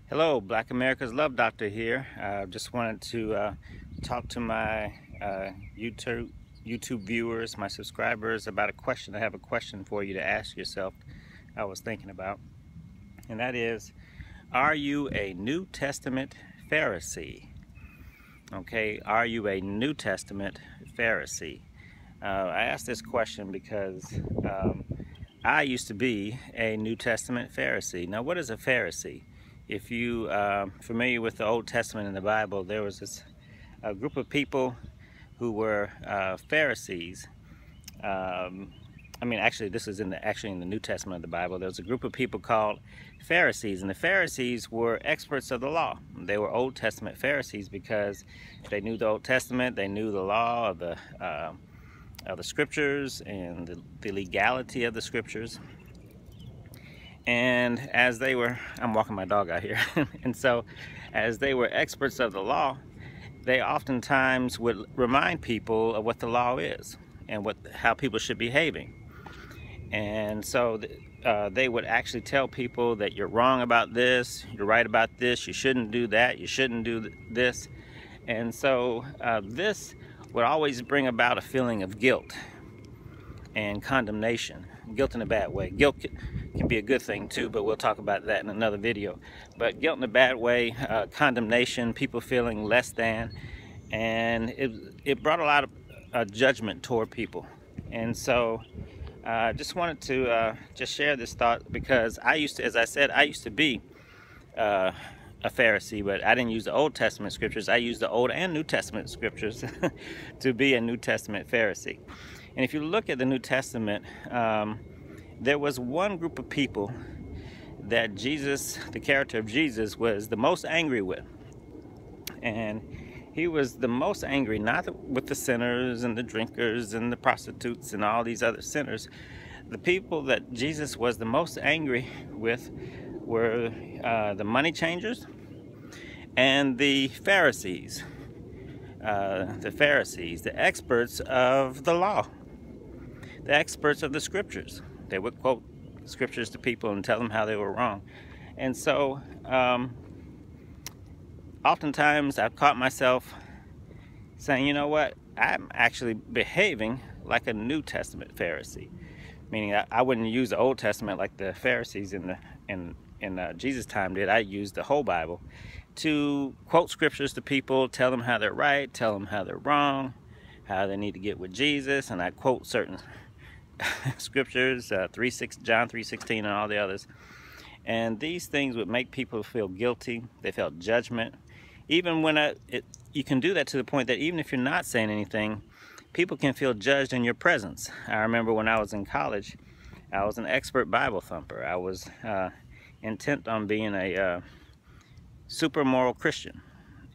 Hello, Black America's Love Doctor here. Just wanted to talk to my YouTube viewers, my subscribers, about a question. I have a question for you to ask yourself I was thinking about. And that is, are you a New Testament Pharisee? Okay, are you a New Testament Pharisee? I asked this question because I used to be a New Testament Pharisee. Now, what is a Pharisee? If you are familiar with the Old Testament in the Bible, there was a group of people who were Pharisees. Actually, this is in the New Testament of the Bible. There was a group of people called Pharisees, and the Pharisees were experts of the law. They were Old Testament Pharisees because they knew the Old Testament, they knew the law of the Scriptures and the legality of the Scriptures. And as they were, I'm walking my dog out here, and so as they were experts of the law, they oftentimes would remind people of what the law is and how people should be behaving. And so they would actually tell people that you're wrong about this, you're right about this, you shouldn't do that, you shouldn't do this. And so this would always bring about a feeling of guilt and condemnation. Guilt in a bad way. Guilt can be a good thing too, but we'll talk about that in another video. But guilt in a bad way, condemnation, people feeling less than, and it brought a lot of judgment toward people. And so I just wanted to just share this thought because as I said, I used to be a Pharisee, but I didn't use the Old Testament scriptures. I used the Old and New Testament scriptures to be a New Testament Pharisee. And if you look at the New Testament, there was one group of people that Jesus, the character of Jesus, was the most angry with. And he was the most angry, not with the sinners and the drinkers and the prostitutes and all these other sinners. The people that Jesus was the most angry with were the money changers and the Pharisees. The experts of the law, the experts of the scriptures. They would quote scriptures to people and tell them how they were wrong. And so oftentimes I've caught myself saying, you know what, I'm actually behaving like a New Testament Pharisee, meaning I wouldn't use the Old Testament like the Pharisees in Jesus' time did. I used the whole Bible to quote scriptures to people, tell them how they're right, tell them how they're wrong, how they need to get with Jesus. And I quote certain scriptures, John 3:16 and all the others. And these things would make people feel guilty. They felt judgment. Even when you can do that to the point that even if you're not saying anything, people can feel judged in your presence. I remember when I was in college, I was an expert Bible thumper. I was intent on being a super moral Christian,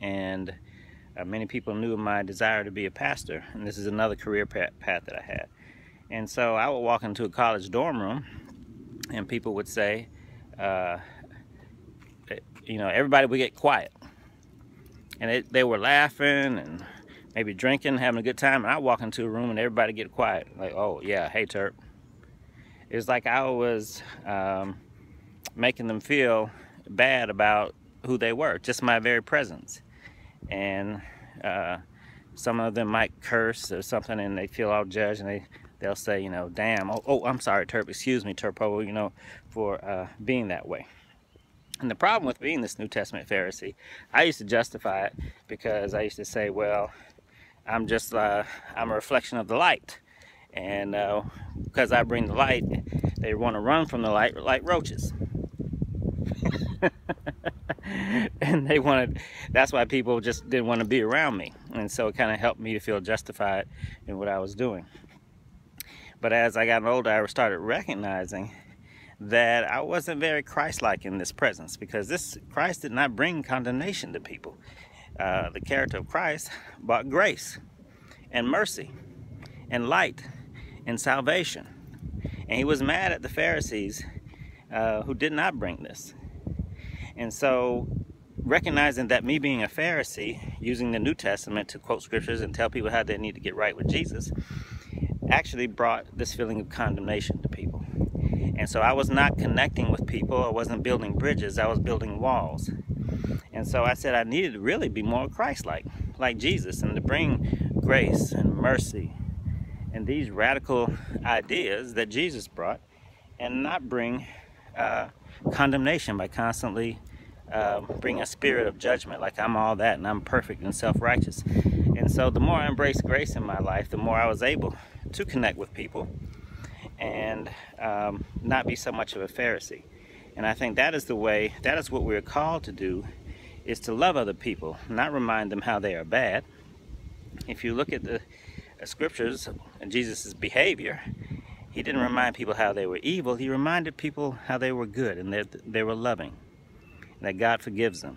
and many people knew my desire to be a pastor, and this is another career path that I had. And so I would walk into a college dorm room and people would say, everybody would get quiet, and they were laughing and maybe drinking, having a good time, and I walk into a room and everybody get quiet, like, oh yeah, hey Turp. It was like I was making them feel bad about who they were, just my very presence. And some of them might curse or something and they feel all judged, and they'll say, damn, oh I'm sorry Turp, excuse me Turpeau, for being that way. And the problem with being this New Testament Pharisee, I used to justify it because I used to say, well, I'm a reflection of the light, and because I bring the light, they want to run from the light like roaches. And that's why people just didn't want to be around me. And so it kind of helped me to feel justified in what I was doing. But as I got older, I started recognizing that I wasn't very Christ-like in this presence, because Christ did not bring condemnation to people. The character of Christ brought grace and mercy and light and salvation. And he was mad at the Pharisees who did not bring this. And so recognizing that me being a Pharisee, using the New Testament to quote scriptures and tell people how they need to get right with Jesus, actually brought this feeling of condemnation to people. And so I was not connecting with people. I wasn't building bridges. I was building walls. And so I said I needed to really be more Christ-like, like Jesus, and to bring grace and mercy and these radical ideas that Jesus brought, and not bring condemnation by constantly bringing a spirit of judgment, like I'm all that and I'm perfect and self-righteous. And so the more I embraced grace in my life, the more I was able to connect with people and not be so much of a Pharisee. And I think that is the way, that is what we're called to do, is to love other people, not remind them how they are bad. If you look at the scriptures and Jesus' behavior, he didn't remind people how they were evil. He reminded people how they were good and that they were loving, and that God forgives them.